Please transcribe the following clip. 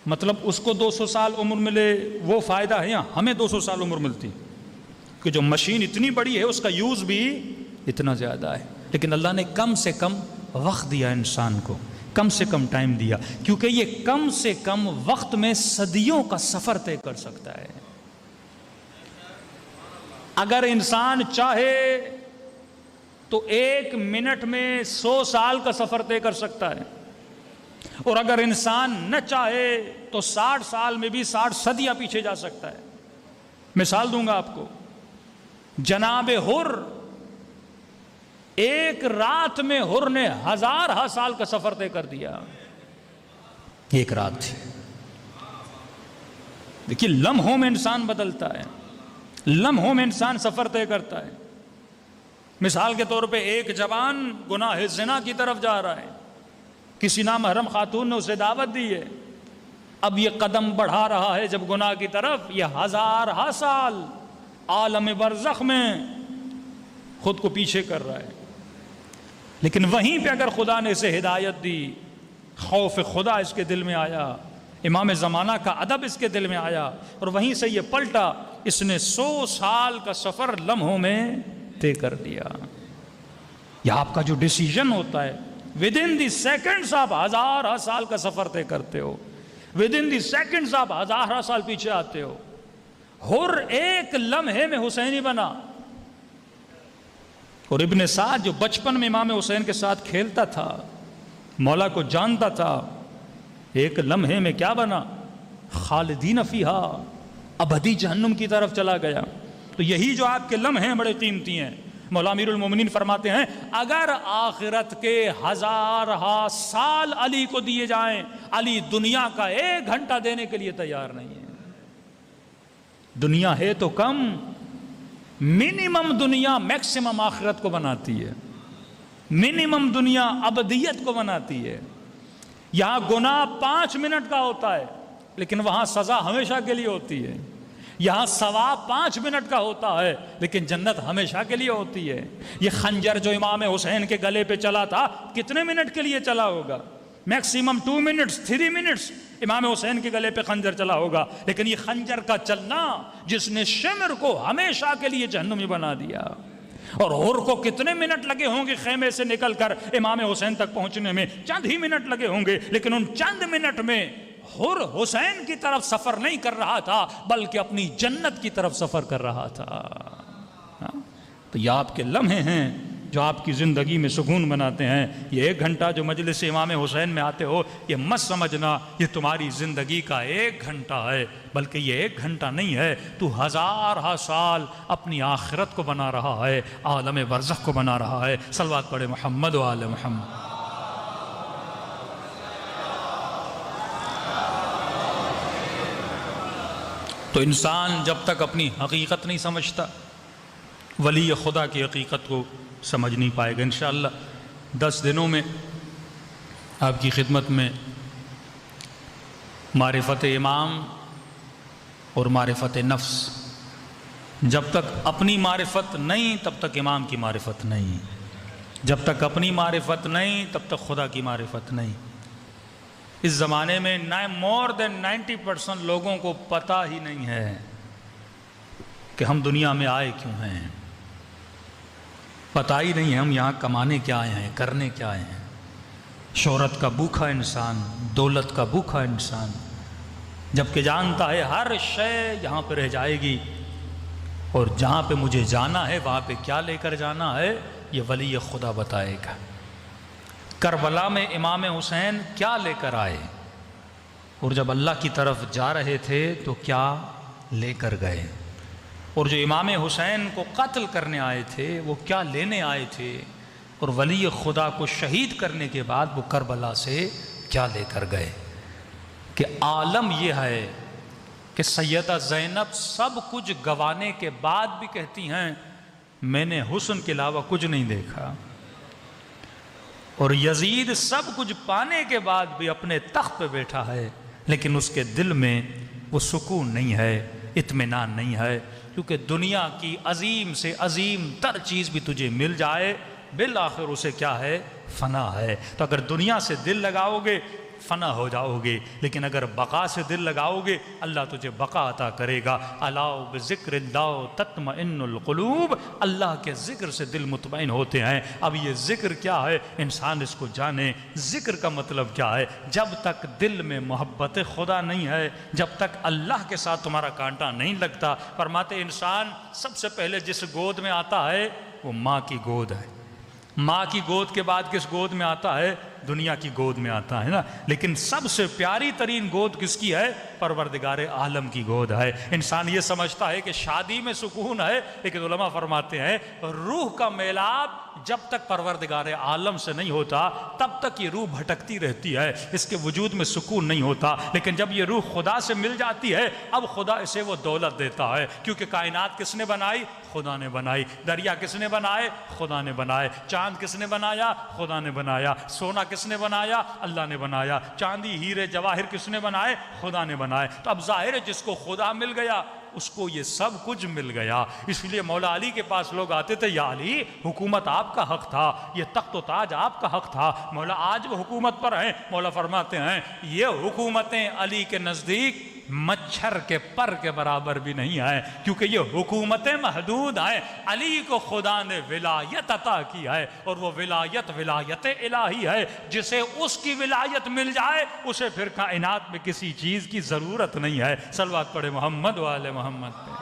مطلب اس کو 200 سال عمر ملے وہ فائدہ ہے، یا ہمیں 200 سال عمر ملتی کہ جو مشین اتنی بڑی ہے اس کا یوز بھی اتنا زیادہ ہے، لیکن اللہ نے کم سے کم وقت دیا انسان کو، کم سے کم ٹائم دیا، کیونکہ یہ کم سے کم وقت میں صدیوں کا سفر طے کر سکتا ہے۔ اگر انسان چاہے تو 1 منٹ میں 100 سال کا سفر طے کر سکتا ہے، اور اگر انسان نہ چاہے تو 60 سال میں بھی 60 صدیاں پیچھے جا سکتا ہے۔ مثال دوں گا آپ کو، جناب حر، ایک رات میں حر نے 1000 سال کا سفر طے کر دیا، ایک رات تھی۔ دیکھیے لمحوں میں انسان بدلتا ہے، لمحوں میں انسان سفر طے کرتا ہے۔ مثال کے طور پہ ایک جوان گناہ زنا کی طرف جا رہا ہے، کسی نامحرم خاتون نے اسے دعوت دی ہے، اب یہ قدم بڑھا رہا ہے جب گناہ کی طرف، یہ 1000 سال عالم برزخ میں خود کو پیچھے کر رہا ہے۔ لیکن وہیں پہ اگر خدا نے اسے ہدایت دی، خوف خدا اس کے دل میں آیا، امام زمانہ کا ادب اس کے دل میں آیا، اور وہیں سے یہ پلٹا، اس نے 100 سال کا سفر لمحوں میں طے کر دیا۔ یہ آپ کا جو ڈیسیژن ہوتا ہے، ودن دی سیکنڈز آپ 1000 سال کا سفر طے کرتے ہو، ودن دی سیکنڈز آپ 1000 سال پیچھے آتے ہو۔ حر ایک لمحے میں حسینی بنا، اور ابن سعد جو بچپن میں امام حسین کے ساتھ کھیلتا تھا، مولا کو جانتا تھا، ایک لمحے میں کیا بنا؟ خالدین فیہا، ابدی جہنم کی طرف چلا گیا۔ تو یہی جو آپ کے لمحے ہیں بڑے قیمتی ہیں۔ مولا امیر المومنین فرماتے ہیں اگر آخرت کے 1000 سال علی کو دیے جائیں، علی دنیا کا 1 گھنٹہ دینے کے لیے تیار نہیں ہے۔ دنیا ہے تو کم، منیمم دنیا میکسیمم آخرت کو بناتی ہے، منیمم دنیا ابدیت کو بناتی ہے۔ یہاں گناہ 5 منٹ کا ہوتا ہے، لیکن وہاں سزا ہمیشہ کے لیے ہوتی ہے۔ یہاں ثواب 5 منٹ کا ہوتا ہے، لیکن جنت ہمیشہ کے لیے ہوتی ہے۔ یہ خنجر جو امام حسین کے گلے پہ چلا تھا، کتنے منٹ کے لیے چلا ہوگا؟ میکسیمم 2 منٹس، 3 منٹس امام حسین کے گلے پہ خنجر چلا ہوگا، لیکن یہ خنجر کا چلنا جس نے شمر کو ہمیشہ کے لیے جہنمی بنا دیا۔ اور حر کو کتنے منٹ لگے ہوں گے خیمے سے نکل کر امام حسین تک پہنچنے میں؟ چند ہی منٹ لگے ہوں گے، لیکن ان چند منٹ میں حر حسین کی طرف سفر نہیں کر رہا تھا، بلکہ اپنی جنت کی طرف سفر کر رہا تھا۔ تو یہ آپ کے لمحے ہیں جو آپ کی زندگی میں سکون بناتے ہیں۔ یہ 1 گھنٹہ جو مجلس امام حسین میں آتے ہو، یہ مت سمجھنا یہ تمہاری زندگی کا 1 گھنٹہ ہے، بلکہ یہ 1 گھنٹہ نہیں ہے، تو 1000 سال اپنی آخرت کو بنا رہا ہے، عالم برزخ کو بنا رہا ہے۔ صلوات پڑھے محمد و آل محمد۔ تو انسان جب تک اپنی حقیقت نہیں سمجھتا، ولی خدا کی حقیقت کو سمجھ نہیں پائے گا۔ انشاءاللہ 10 دنوں میں آپ کی خدمت میں معرفت امام اور معرفت نفس، جب تک اپنی معرفت نہیں تب تک امام کی معرفت نہیں، جب تک اپنی معرفت نہیں تب تک خدا کی معرفت نہیں۔ اس زمانے میں مور دین 90% لوگوں کو پتہ ہی نہیں ہے کہ ہم دنیا میں آئے کیوں ہیں، پتہ ہی نہیں ہے ہم یہاں کمانے کیا آئے ہیں، کرنے کیا آئے ہیں۔ شہرت کا بھوکا انسان، دولت کا بھوکا انسان، جبکہ جانتا ہے ہر شے یہاں پہ رہ جائے گی، اور جہاں پہ مجھے جانا ہے وہاں پہ کیا لے کر جانا ہے یہ ولی خدا بتائے گا۔ کربلا میں امام حسین کیا لے کر آئے، اور جب اللہ کی طرف جا رہے تھے تو کیا لے کر گئے، اور جو امام حسین کو قتل کرنے آئے تھے وہ کیا لینے آئے تھے، اور ولی خدا کو شہید کرنے کے بعد وہ کربلا سے کیا لے کر گئے۔ کہ عالم یہ ہے کہ سیدہ زینب سب کچھ گوانے کے بعد بھی کہتی ہیں میں نے حسن کے علاوہ کچھ نہیں دیکھا، اور یزید سب کچھ پانے کے بعد بھی اپنے تخت پہ بیٹھا ہے، لیکن اس کے دل میں وہ سکون نہیں ہے، اطمینان نہیں ہے، کیونکہ دنیا کی عظیم سے عظیم تر چیز بھی تجھے مل جائے بالآخر اسے کیا ہے؟ فنا ہے۔ تو اگر دنیا سے دل لگاؤ گے فنا ہو جاؤ گے، لیکن اگر بقا سے دل لگاؤ گے اللہ تجھے بقا عطا کرے گا۔ الا بذکر اللہ تطمئن القلوب، اللہ کے ذکر سے دل مطمئن ہوتے ہیں۔ اب یہ ذکر کیا ہے؟ انسان اس کو جانے۔ ذکر کا مطلب کیا ہے؟ جب تک دل میں محبت خدا نہیں ہے، جب تک اللہ کے ساتھ تمہارا کانٹا نہیں لگتا، فرماتے انسان سب سے پہلے جس گود میں آتا ہے وہ ماں کی گود ہے۔ ماں کی گود کے بعد کس گود میں آتا ہے؟ دنیا کی گود میں آتا ہے نا، لیکن سب سے پیاری ترین گود کس کی ہے؟ پروردگار عالم کی گود ہے۔ انسان یہ سمجھتا ہے کہ شادی میں سکون ہے، لیکن علماء فرماتے ہیں روح کا میلاب جب تک پروردگار عالم سے نہیں ہوتا تب تک یہ روح بھٹکتی رہتی ہے، اس کے وجود میں سکون نہیں ہوتا۔ لیکن جب یہ روح خدا سے مل جاتی ہے اب خدا اسے وہ دولت دیتا ہے، کیونکہ کائنات کس نے بنائی؟ خدا نے بنائی۔ دریا کس نے بنائے؟ خدا نے بنائے۔ چاند کس نے بنایا؟ خدا نے بنایا۔ سونا کس نے بنایا؟ اللہ نے بنایا۔ چاندی ہیرے جواہر کس نے بنائے؟ خدا نے بنائے۔ تو اب ظاہر ہے جس کو خدا مل گیا اس کو یہ سب کچھ مل گیا۔ اس لیے مولا علی کے پاس لوگ آتے تھے، یا علی حکومت آپ کا حق تھا، یہ تخت و تاج آپ کا حق تھا، مولا آج وہ حکومت پر ہیں۔ مولا فرماتے ہیں یہ حکومتیں علی کے نزدیک مچھر کے پر کے برابر بھی نہیں ہیں، کیونکہ یہ حکومتیں محدود ہیں۔ علی کو خدا نے ولایت عطا کی ہے، اور وہ ولایت ولایت الہی ہے۔ جسے اس کی ولایت مل جائے اسے پھر کائنات میں کسی چیز کی ضرورت نہیں ہے۔ صلوات پڑھے محمد و آل محمد پہ۔